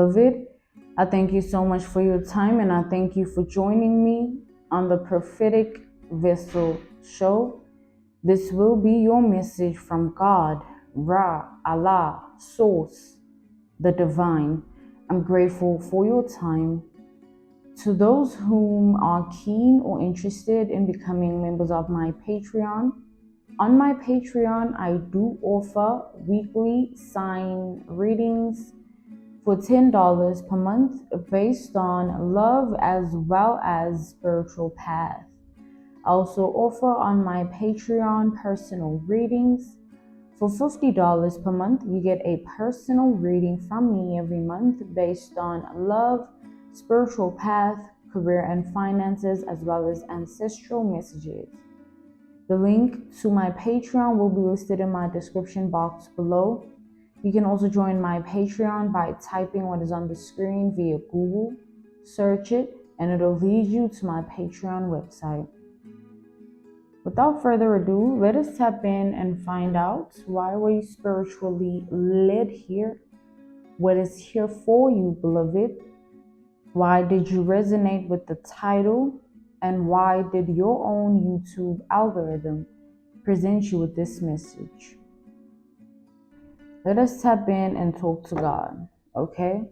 beloved. I thank you so much for your time, and I thank you for joining me on the Prophetic Vessel Show. This will be your message from God, Ra, Allah, Source, the Divine. I'm grateful for your time. To those whom are keen or interested in becoming members of my Patreon, on my Patreon, I do offer weekly sign readings for $10 per month based on love as well as spiritual path. I also offer on my Patreon personal readings. For $50 per month, you get a personal reading from me every month based on love, spiritual path, career and finances, as well as ancestral messages. The link to my Patreon will be listed in my description box below. You can also join my Patreon by typing what is on the screen via Google, search it, and it'll lead you to my Patreon website. Without further ado, let us tap in and find out why were you spiritually led here? What is here for you, beloved? Why did you resonate with the title? And why did your own YouTube algorithm present you with this message? Let us tap in and talk to God, okay?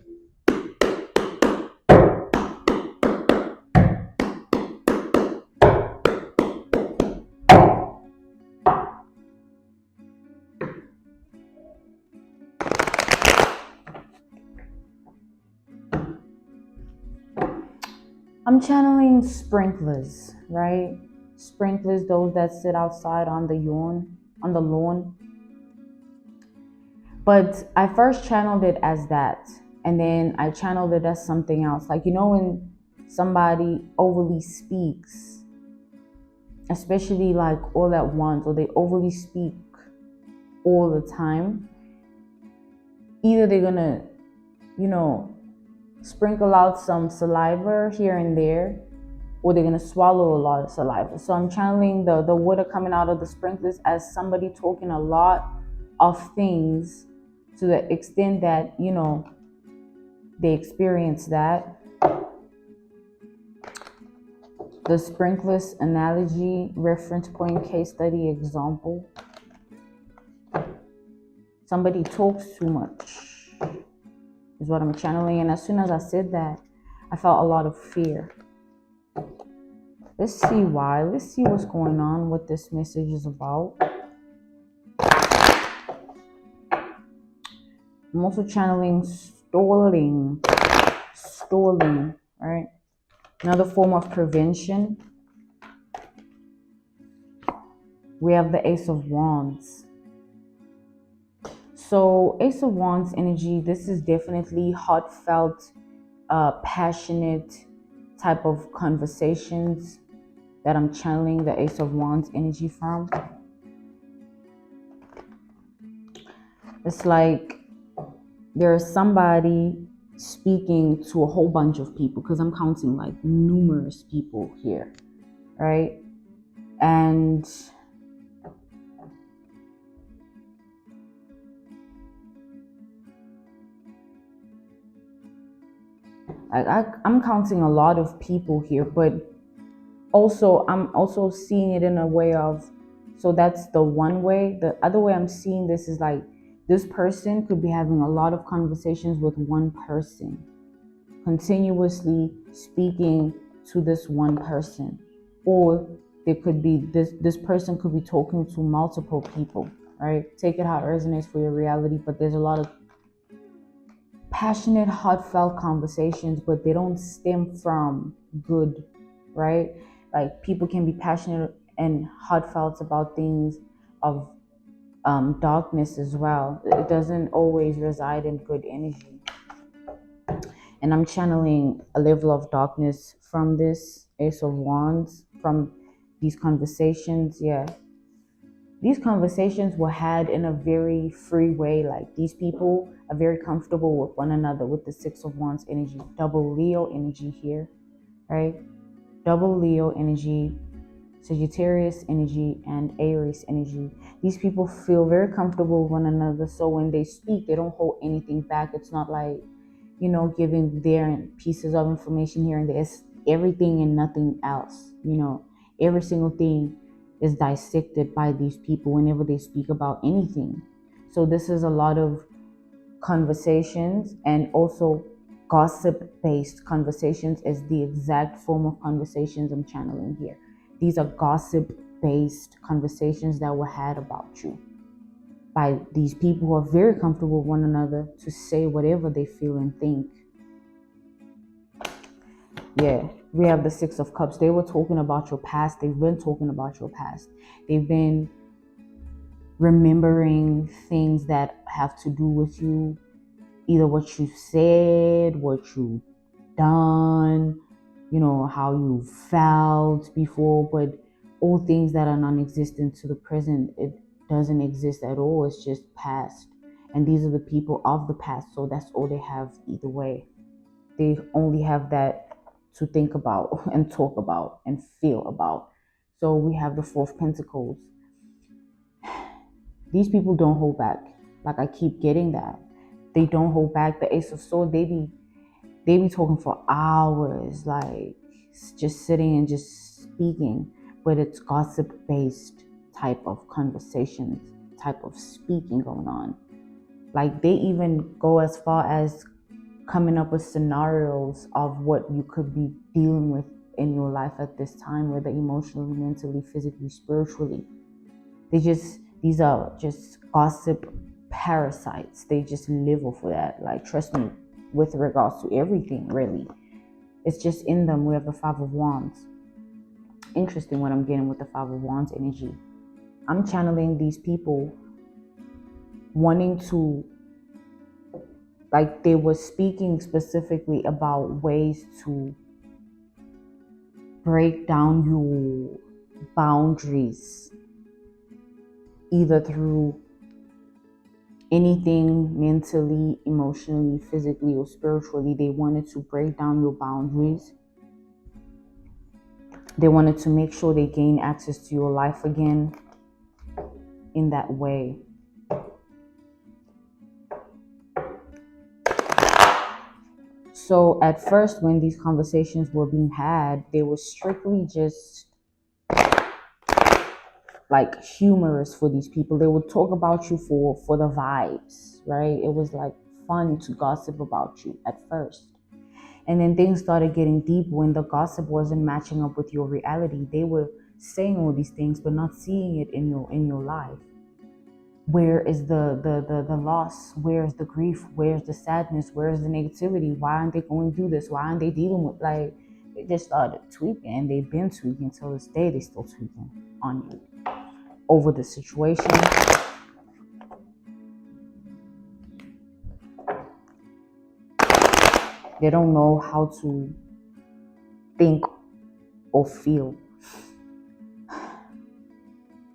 I'm channeling sprinklers, right? Sprinklers, those that sit outside on the lawn. But I first channeled it as that, and then I channeled it as something else. Like, you know, when somebody overly speaks, especially like all at once, or they overly speak all the time, either they're gonna, sprinkle out some saliva here and there, or they're gonna swallow a lot of saliva. So I'm channeling the water coming out of the sprinklers as somebody talking a lot of things to the extent that, they experience that. The sprinklers analogy, reference point, case study, example. Somebody talks too much is what I'm channeling. And as soon as I said that, I felt a lot of fear. Let's see why. Let's see what's going on, what this message is about. I'm also channeling stalling, right? Another form of prevention. We have the Ace of Wands. So Ace of Wands energy, this is definitely heartfelt, passionate type of conversations that I'm channeling the Ace of Wands energy from. It's like there's somebody speaking to a whole bunch of people, because I'm counting like numerous people here, right? And I'm counting a lot of people here, but also I'm also seeing it in a way of, so that's the one way. The other way I'm seeing this is like this person could be having a lot of conversations with one person, continuously speaking to this one person, or it could be this person could be talking to multiple people, right? Take it how it resonates for your reality, but there's a lot of passionate, heartfelt conversations, but they don't stem from good, right? Like people can be passionate and heartfelt about things of darkness as well. It doesn't always reside in good energy. And I'm channeling a level of darkness from this Ace of Wands, from these conversations. Yeah. These conversations were had in a very free way. Like these people are very comfortable with one another, with the Six of Wands energy. Double Leo energy here, right? Double Leo energy, Sagittarius energy, and Aries energy. These people feel very comfortable with one another. So when they speak, they don't hold anything back. It's not like giving their pieces of information here and there. It's everything and nothing else. Every single thing is dissected by these people whenever they speak about anything. So this is a lot of conversations, and also gossip-based conversations is the exact form of conversations I'm channeling here. These are gossip-based conversations that were had about you by these people who are very comfortable with one another to say whatever they feel and think. Yeah, we have the Six of Cups. They were talking about your past. They've been talking about your past. They've been remembering things that have to do with you, either what you said, what you done, how you felt before, but all things that are non-existent to the present. It doesn't exist at all. It's just past. And these are the people of the past. So that's all they have either way. They only have that to think about and talk about and feel about. So we have the Four of Pentacles. These people don't hold back. Like, I keep getting that. They don't hold back. The Ace of Swords, they be talking for hours, like just sitting and just speaking, but it's gossip-based type of conversations, type of speaking going on. Like, they even go as far as coming up with scenarios of what you could be dealing with in your life at this time, whether emotionally, mentally, physically, spiritually. These are just gossip parasites. They just live off of that. Like, trust me, with regards to everything, really. It's just in them. We have the Five of Wands. Interesting what I'm getting with the Five of Wands energy. I'm channeling these people wanting to, like, they were speaking specifically about ways to break down your boundaries, either through anything mentally, emotionally, physically, or spiritually. They wanted to break down your boundaries. They wanted to make sure they gain access to your life again in that way. So at first, when these conversations were being had, they were strictly just like humorous for these people. They would talk about you for the vibes, right? It was like fun to gossip about you at first. And then things started getting deep when the gossip wasn't matching up with your reality. They were saying all these things but not seeing it in your life. Where is the loss? Where is the grief? Where's the sadness? Where is the negativity? Why aren't they going through this? Why aren't they dealing with, like, they just started tweaking, and they've been tweaking till this day. They still tweaking on you over the situation. They don't know how to think or feel.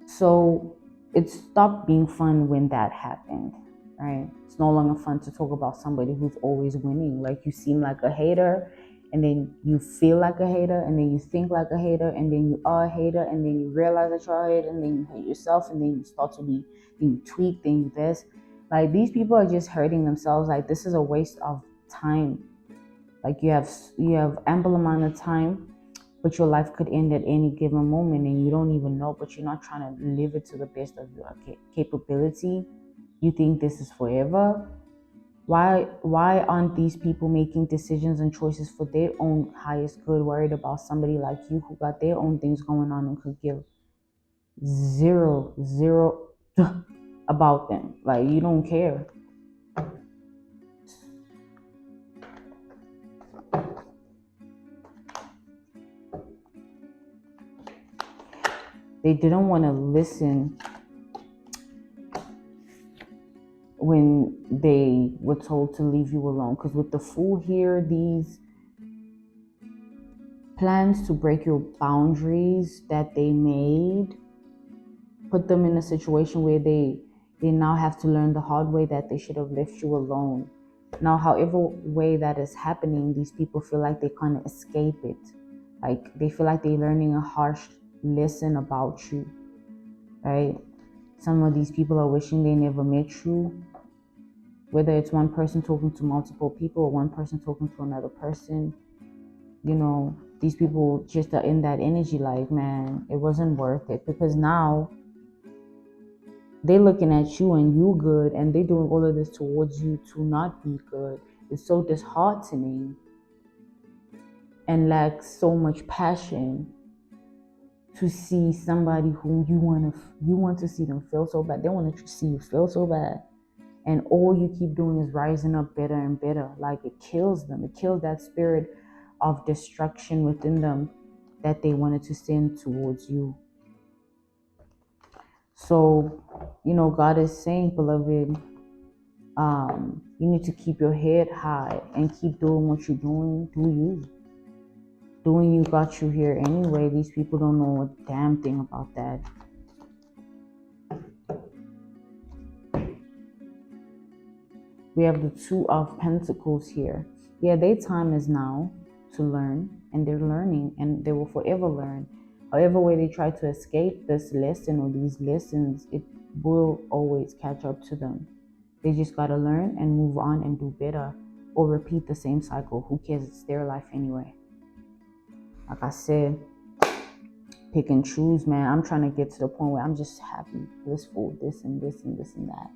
So it stopped being fun when that happened, right? It's no longer fun to talk about somebody who's always winning. Like, you seem like a hater, and then you feel like a hater, and then you think like a hater, and then you are a hater, and then you realize that you're a hater, and then you hate yourself, and then you start to be, then you tweak, then you this. Like, these people are just hurting themselves. Like, this is a waste of time. Like, you have ample amount of time, but your life could end at any given moment, and you don't even know. But you're not trying to live it to the best of your capability. You think this is forever. Why aren't these people making decisions and choices for their own highest good, worried about somebody like you who got their own things going on and could give zero about them? Like, you don't care. They didn't want to listen when they were told to leave you alone. Because with the Fool here, these plans to break your boundaries that they made put them in a situation where they now have to learn the hard way that they should have left you alone. Now, however way that is happening, these people feel like they can't escape it. Like, they feel like they're learning a harsh lesson about you, right? Some of these people are wishing they never met you. whether it's one person talking to multiple people or one person talking to another person, these people just are in that energy like, man, it wasn't worth it, because now they're looking at you and you good, and they're doing all of this towards you to not be good. It's so disheartening and lacks so much passion to see somebody whom you want to see them feel so bad. They want to see you feel so bad, and all you keep doing is rising up better and better. Like, it kills them. It kills that spirit of destruction within them that they wanted to send towards you. So, God is saying, beloved, you need to keep your head high and keep doing what you're doing. Do you? Doing you got you here anyway. These people don't know a damn thing about that. We have the Two of Pentacles here. Yeah, their time is now to learn, and they're learning, and they will forever learn. However way they try to escape this lesson or these lessons, it will always catch up to them. They just got to learn and move on and do better, or repeat the same cycle. Who cares? It's their life anyway. Like I said, pick and choose, man. I'm trying to get to the point where I'm just happy, blissful, this and this and this and that.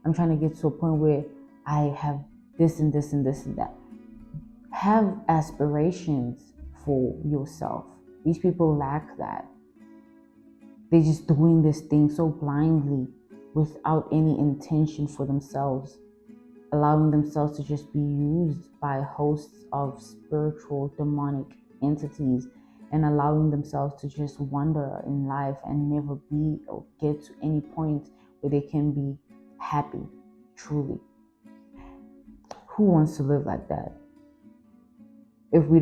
I'm trying to get to a point where I have this and this and this and that. Have aspirations for yourself. These people lack that. They're just doing this thing so blindly without any intention for themselves, allowing themselves to just be used by hosts of spiritual demonic entities, and allowing themselves to just wander in life and never be or get to any point where they can be happy, truly. Who wants to live like that? If we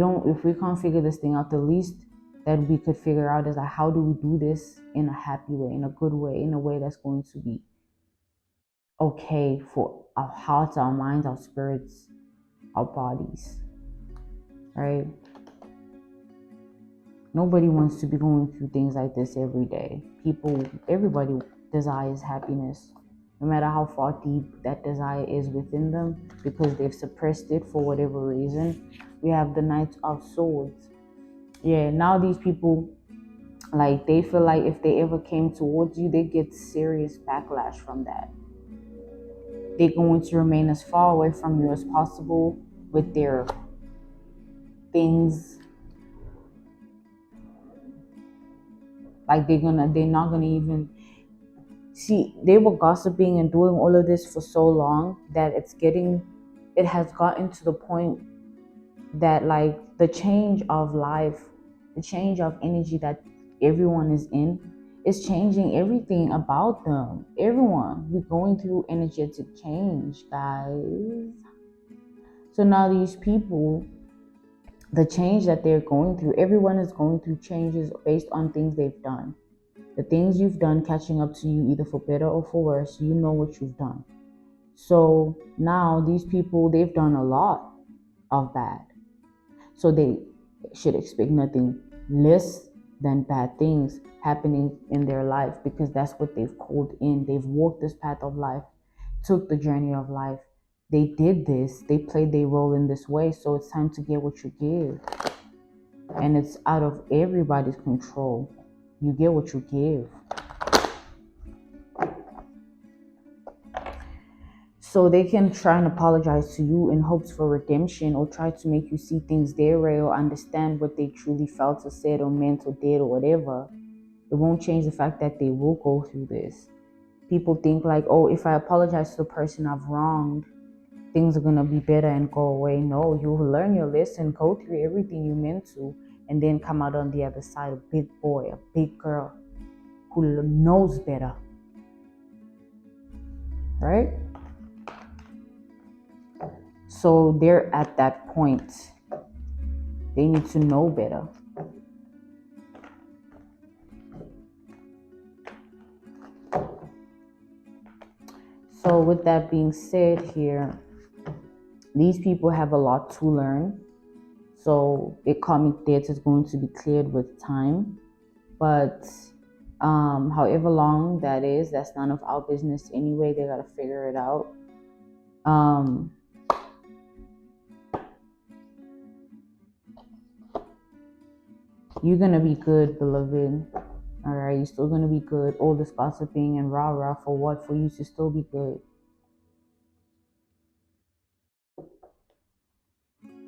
can't figure this thing out, the least that we could figure out is like, how do we do this in a happy way, in a good way, in a way that's going to be okay for our hearts, our minds, our spirits, our bodies, right? Nobody wants to be going through things like this every day. Everybody desires happiness, no matter how far deep that desire is within them, because they've suppressed it for whatever reason. We have the Knight of Swords. Yeah, now these people, like, they feel like if they ever came towards you, they get serious backlash from that. They're going to remain as far away from you as possible with their things. Like, they're not gonna even see. They were gossiping and doing all of this for so long that it has gotten to the point that, like, the change of life, the change of energy that everyone is in, is changing everything about them. Everyone, we're going through energetic change, guys. So now these people, the change that they're going through, everyone is going through changes based on things they've done. The things you've done catching up to you, either for better or for worse, you know what you've done. So now these people, they've done a lot of bad. So they should expect nothing less than bad things happening in their life, because that's what they've called in. They've walked this path of life, took the journey of life. They did this. They played their role in this way. So it's time to get what you give. And it's out of everybody's control. You get what you give. So they can try and apologize to you in hopes for redemption, or try to make you see things their way, or understand what they truly felt or said or meant or did or whatever. It won't change the fact that they will go through this. People think like, oh, if I apologize to the person I've wronged, things are going to be better and go away. No, you'll learn your lesson, go through everything you meant to, and then come out on the other side a big boy, a big girl who knows better. Right? So they're at that point. They need to know better. So with that being said here, these people have a lot to learn. So their karmic debt is going to be cleared with time. But however long that is, that's none of our business anyway. They got to figure it out. Um, you're gonna be good, beloved. All right, you're still gonna be good. All this gossiping and rah rah for what? For you to still be good.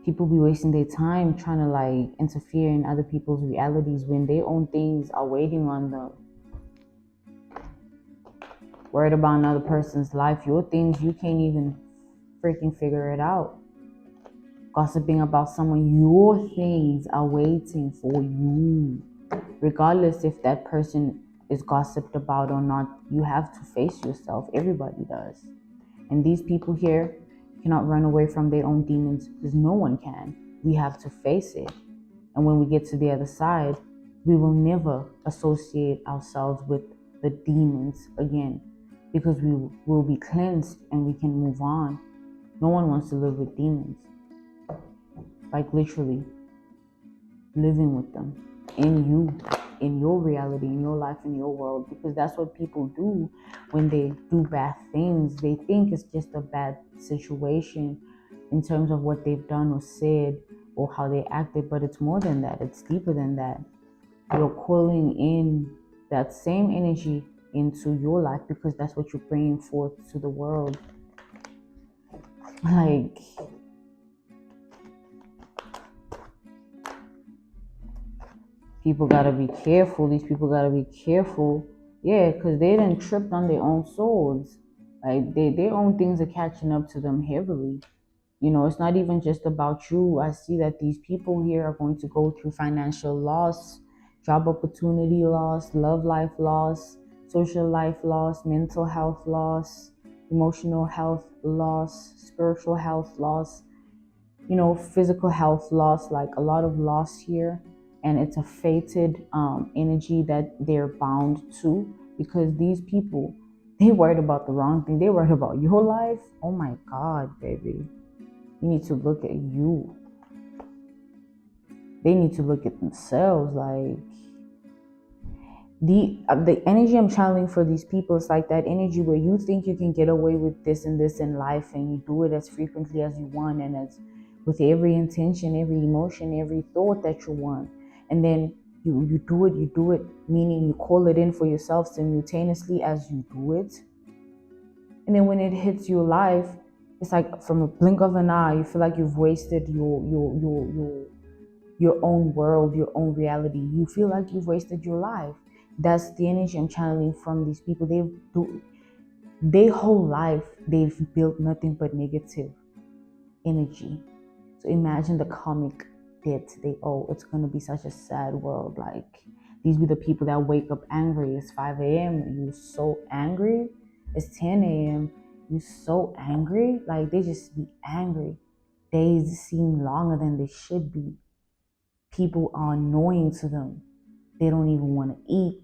People be wasting their time trying to like interfere in other people's realities when their own things are waiting on them. Worried about another person's life, your things, you can't even freaking figure it out. Gossiping about someone, your things are waiting for you. Regardless if that person is gossiped about or not, you have to face yourself. Everybody does. And these people here cannot run away from their own demons because no one can. We have to face it. And when we get to the other side, we will never associate ourselves with the demons again because we will be cleansed and we can move on. No one wants to live with demons. Like literally living with them in you, in your reality, in your life, in your world, because that's what people do when they do bad things. They think it's just a bad situation in terms of what they've done or said or how they acted, but it's more than that. It's deeper than that. You're calling in that same energy into your life because that's what you're bringing forth to the world. Like, people gotta be careful. These people gotta be careful. Yeah, because they done tripped on their own swords. Like, their own things are catching up to them heavily. You know, it's not even just about you. I see that these people here are going to go through financial loss, job opportunity loss, love life loss, social life loss, mental health loss, emotional health loss, spiritual health loss, you know, physical health loss, like a lot of loss here. And it's a fated energy that they're bound to because these people, they worried about the wrong thing. They worried about your life. Oh my God, baby. You need to look at you. They need to look at themselves. Like, the energy I'm channeling for these people is like that energy where you think you can get away with this and this in life, and you do it as frequently as you want and as with every intention, every emotion, every thought that you want, and then you do it, meaning you call it in for yourself simultaneously as you do it, and then when it hits your life, it's like from a blink of an eye, you feel like you've wasted your own world, your own reality. You feel like you've wasted your life. That's the energy I'm channeling from these people. Their whole life, they've built nothing but negative energy. So imagine the karmic debt they owe. It's going to be such a sad world. Like, these be the people that wake up angry. It's 5 a.m. You're so angry. It's 10 a.m. You're so angry. Like, they just be angry. Days seem longer than they should be. People are annoying to them. They don't even want to eat.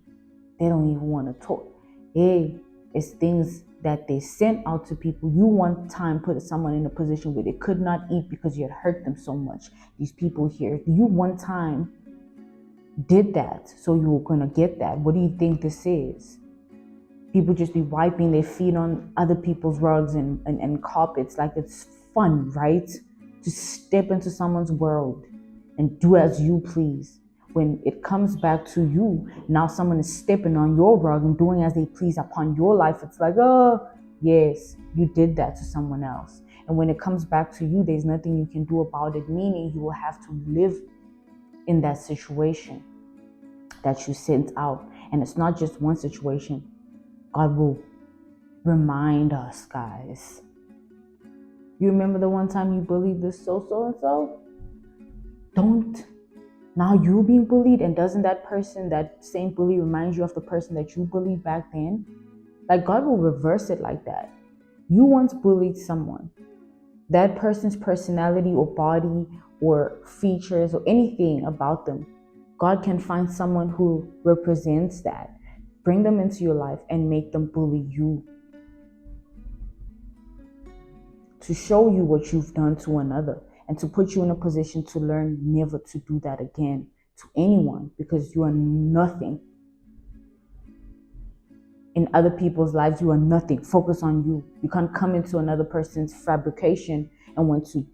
They don't even want to talk. It's things that they sent out to people. You one time put someone in a position where they could not eat because you had hurt them so much. These people here, you one time did that, so you were going to get that. What do you think this is? People just be wiping their feet on other people's rugs and carpets like it's fun, right? To step into someone's world and do as you please. When it comes back to you, now someone is stepping on your rug and doing as they please upon your life. It's like, oh, yes, you did that to someone else. And when it comes back to you, there's nothing you can do about it, meaning you will have to live in that situation that you sent out. And it's not just one situation. God will remind us, guys. You remember the one time you bullied this so-and-so? Don't. Now you're being bullied, and doesn't that person, that same bully, remind you of the person that you bullied back then? Like, God will reverse it like that. You once bullied someone. That person's personality or body or features or anything about them, God can find someone who represents that. Bring them into your life and make them bully you. To show you what you've done to another. And to put you in a position to learn never to do that again to anyone, because you are nothing. in other people's lives. You are nothing. Focus on you. You can't come into another person's fabrication and want to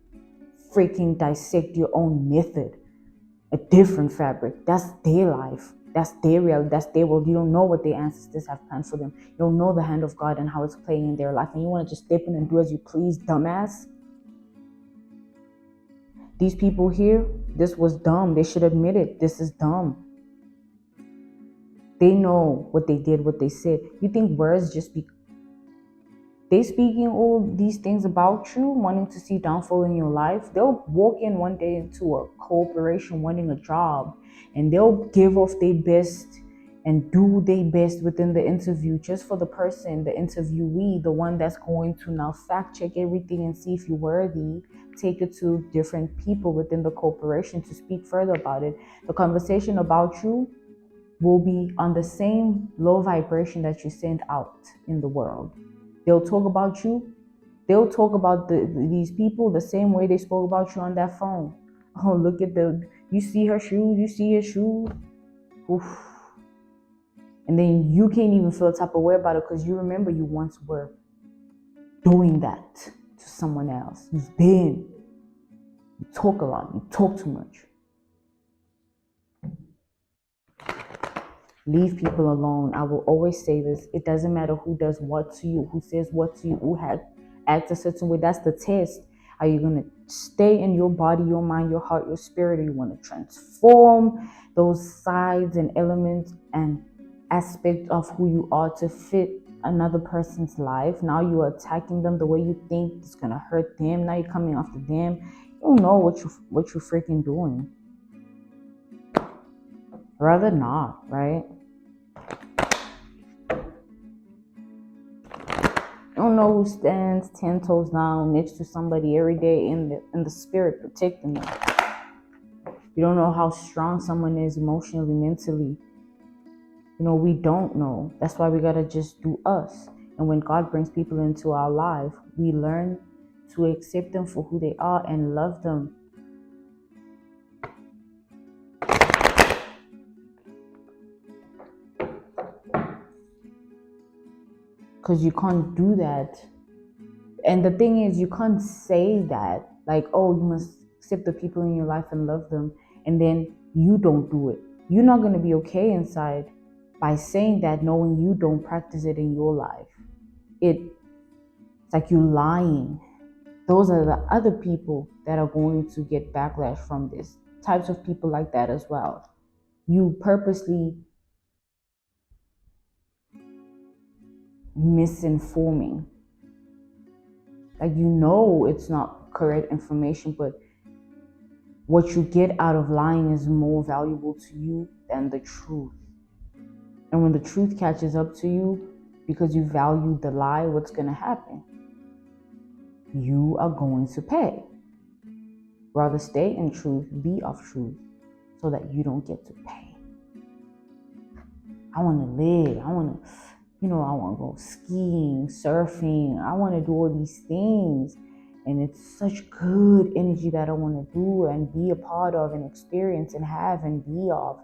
freaking dissect your own method, a different fabric. That's their life. That's their reality. That's their world. You don't know what their ancestors have planned for them. You don't know the hand of God and how it's playing in their life. And you want to just step in and do as you please, dumbass. These people here, this was dumb. They should admit it. This is dumb. They know what they did, what they said. You think words just be... They speaking all these things about you, wanting to see downfall in your life. They'll walk in one day into a corporation wanting a job, and they'll give off their best and do their best within the interview just for the person, the interviewee, the one that's going to now fact check everything and see if you're worthy, take it to different people within the corporation to speak further about it. The conversation about you will be on the same low vibration that you send out in the world. They'll talk about you. They'll talk about these people the same way they spoke about you on that phone. Oh, look at you see her shoes, you see his shoes. Oof. And then you can't even feel a type of way about it because you remember you once were doing that to someone else. You talk a lot, you talk too much. Leave people alone. I will always say this. It doesn't matter who does what to you, who says what to you, who acts a certain way. That's the test. Are you going to stay in your body, your mind, your heart, your spirit? Or you want to transform those sides and elements and aspects of who you are to fit another person's life? Now you are attacking them the way you think it's going to hurt them. Now you're coming after them. You don't know what you're freaking doing. Rather not, right? You don't know who stands 10 toes down next to somebody every day in the spirit protecting them. You don't know how strong someone is emotionally, mentally. We don't know. That's why we gotta just do us. And when God brings people into our life, we learn to accept them for who they are and love them. Because you can't do that. And the thing is, you can't say that, like, oh, you must accept the people in your life and love them, and then you don't do it. You're not going to be okay inside by saying that, knowing you don't practice it in your life. It's like you're lying. Those are the other people that are going to get backlash from this. Types of people like that as well. You purposely misinforming. Like, it's not correct information, but what you get out of lying is more valuable to you than the truth. And when the truth catches up to you, because you value the lie, what's going to happen? You are going to pay. Rather stay in truth, be of truth, so that you don't get to pay. I want to live. I want to go skiing, surfing. I want to do all these things. And it's such good energy that I want to do and be a part of and experience and have and be of.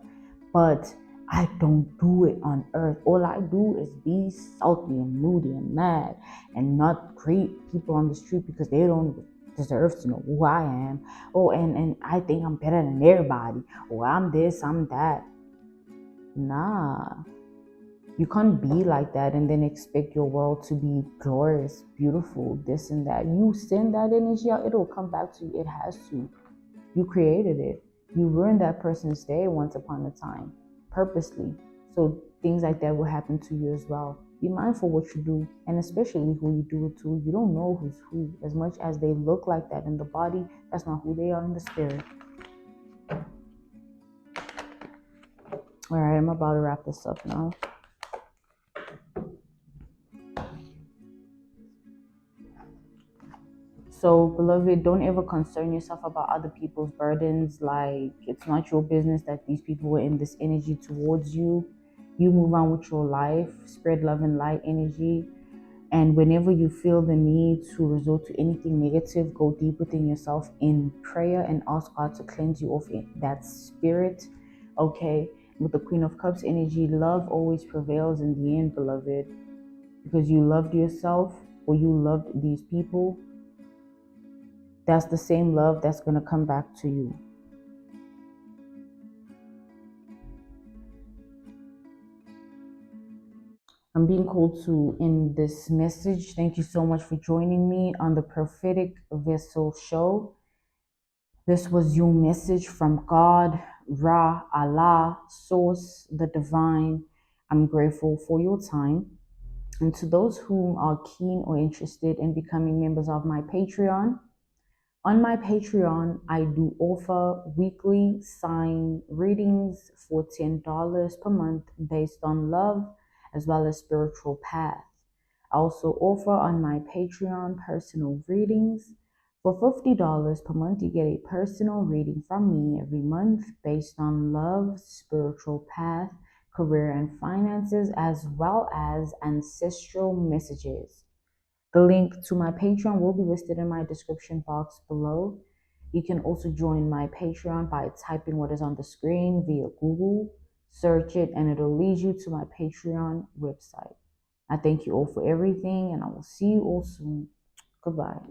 But I don't do it on earth. All I do is be salty and moody and mad and not greet people on the street because they don't deserve to know who I am. Oh, and I think I'm better than everybody. Oh, I'm this, I'm that. Nah. You can't be like that and then expect your world to be glorious, beautiful, this and that. You send that energy out, it'll come back to you. It has to. You created it. You ruined that person's day once upon a time, purposely. So things like that will happen to you as well. Be mindful what you do, and especially who you do it to. You don't know who's who. As much as they look like that in the body, that's not who they are in the spirit. All right, I'm about to wrap this up now. So, beloved, don't ever concern yourself about other people's burdens. Like, it's not your business that these people were in this energy towards you. You move on with your life, spread love and light energy. And whenever you feel the need to resort to anything negative, go deep within yourself in prayer and ask God to cleanse you of that spirit, okay? with the Queen of Cups energy, love always prevails in the end, beloved, because you loved yourself or you loved these people. That's the same love that's going to come back to you. I'm being called to end this message. Thank you so much for joining me on the Prophetic Vessel Show. This was your message from God, Ra, Allah, Source, the Divine. I'm grateful for your time. And to those who are keen or interested in becoming members of my Patreon, on my Patreon, I do offer weekly sign readings for $10 per month based on love as well as spiritual path. I also offer on my Patreon personal readings. For $50 per month, you get a personal reading from me every month based on love, spiritual path, career and finances, as well as ancestral messages. The link to my Patreon will be listed in my description box below. You can also join my Patreon by typing what is on the screen via Google, search it, and it'll lead you to my Patreon website. I thank you all for everything, and I will see you all soon. Goodbye.